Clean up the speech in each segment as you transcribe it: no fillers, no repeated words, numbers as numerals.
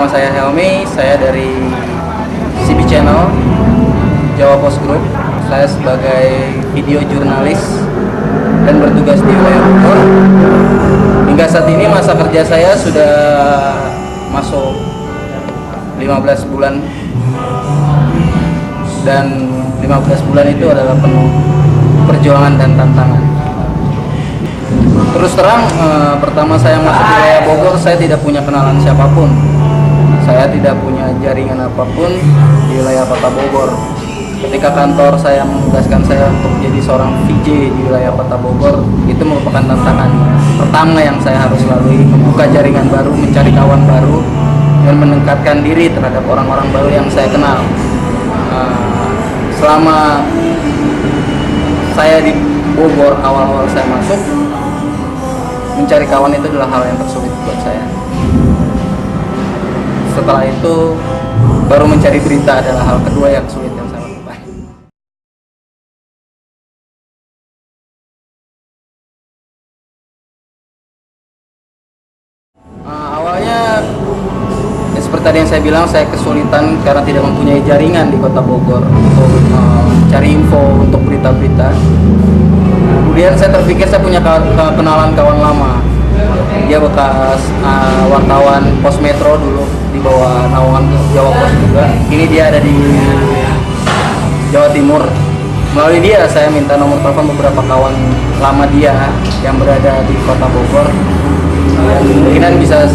saya Helmi, saya dari CB Channel, Jawa Post Group. Saya sebagai video jurnalis dan bertugas di wilayah Bogor. Hingga saat ini masa kerja saya sudah masuk 15 bulan. Dan 15 bulan itu adalah penuh perjuangan dan tantangan. Terus terang, pertama saya masuk wilayah Bogor, saya tidak punya kenalan siapapun. Saya tidak punya jaringan apapun di wilayah kota Bogor. Ketika kantor saya menugaskan saya untuk menjadi seorang VJ di wilayah kota Bogor, itu merupakan tantangan pertama yang saya harus lalui, membuka jaringan baru, mencari kawan baru, dan meningkatkan diri terhadap orang-orang baru yang saya kenal. Selama saya di Bogor, awal-awal saya masuk, mencari kawan itu adalah hal yang tersulit buat saya. Setelah itu, baru mencari berita adalah hal kedua yang sulit yang saya lakukan. Awalnya, seperti tadi yang saya bilang, saya kesulitan karena tidak mempunyai jaringan di kota Bogor untuk cari info untuk berita-berita. Kemudian saya terpikir saya punya kenalan kawan lama. Dia bekas wartawan Pos Metro dulu, di bawah naungan Jawa Post juga. Ini dia ada di Jawa Timur. Melalui dia saya minta nomor telepon beberapa kawan lama dia yang berada di kota Bogor. Dan kemungkinan bisa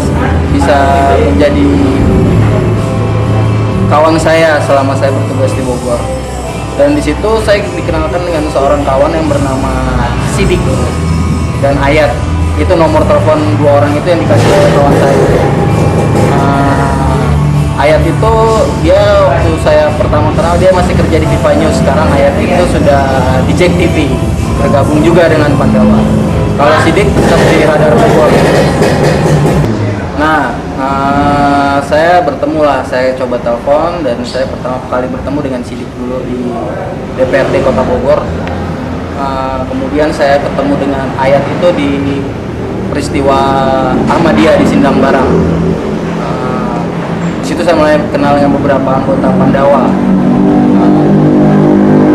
menjadi kawan saya selama saya bertugas di Bogor. Dan di situ saya dikenalkan dengan seorang kawan yang bernama Sidik dan Ayat. Itu nomor telepon dua orang itu yang dikasih oleh kawan saya. Ayat itu dia waktu saya pertama kenal dia masih kerja di Viva News. Sekarang Ayat itu sudah di Jack TV, bergabung juga dengan Pandawa. Kalau Sidik tetap di Radar Bogor. Nah, saya bertemu lah, saya coba telepon dan saya pertama kali bertemu dengan Sidik dulu di DPRD Kota Bogor. Kemudian saya ketemu dengan Ayat itu di peristiwa Ahmadiyah di Sindang Barang. Di situ saya mulai kenal dengan beberapa anggota Pandawa.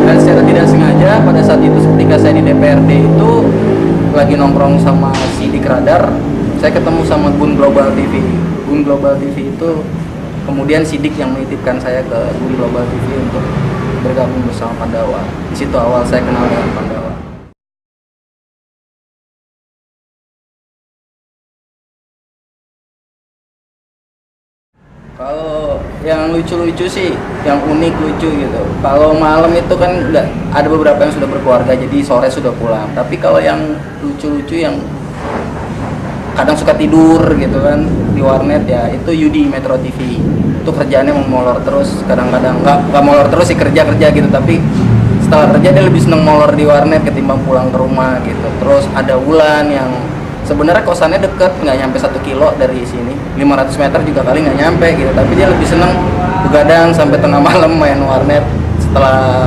Dan secara tidak sengaja pada saat itu ketika saya di DPRD itu lagi nongkrong sama Sidik Radar, saya ketemu sama Gun Global TV. Gun Global TV itu kemudian Sidik yang menitipkan saya ke Gun Global TV untuk bergabung bersama Pandawa. Di situ awal saya kenal dengan Pandawa. Kalau yang lucu-lucu sih, yang unik lucu gitu. Kalau malam itu kan nggak ada beberapa yang sudah berkeluarga, jadi sore sudah pulang. Tapi kalau yang lucu-lucu yang kadang suka tidur gitu kan di warnet ya, itu Yudi Metro TV. Itu kerjaannya molor terus, kadang-kadang nggak molor terus sih, kerja gitu, tapi setelah kerja dia lebih seneng molor di warnet ketimbang pulang ke rumah gitu. Terus ada Wulan yang sebenarnya kosannya deket, nggak nyampe 1 kilo dari sini, 500 meter juga kali nggak nyampe gitu, tapi dia lebih seneng begadang sampai tengah malam main warnet. Setelah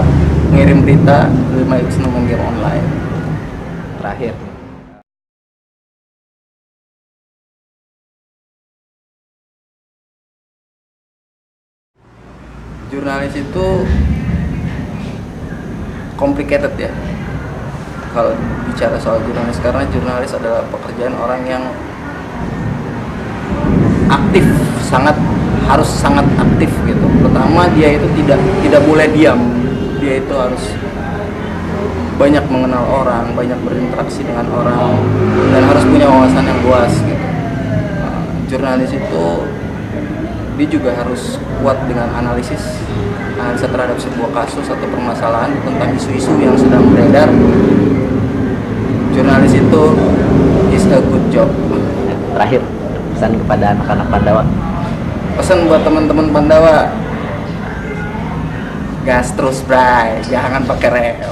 ngirim berita, lebih seneng main game online. Terakhir, jurnalis itu complicated ya kalau bicara soal jurnalis, karena jurnalis adalah pekerjaan orang yang aktif, harus sangat aktif gitu. Pertama, dia itu tidak boleh diam, dia itu harus banyak mengenal orang, banyak berinteraksi dengan orang, dan harus punya wawasan yang luas gitu. Jurnalis itu dia juga harus kuat dengan analisa terhadap sebuah kasus atau permasalahan tentang isu-isu yang sedang beredar. Jurnalis itu is a good job. Terakhir, pesan kepada anak-anak Pandawa. Pesan buat teman-teman Pandawa, gas terus bray, jangan pakai rem.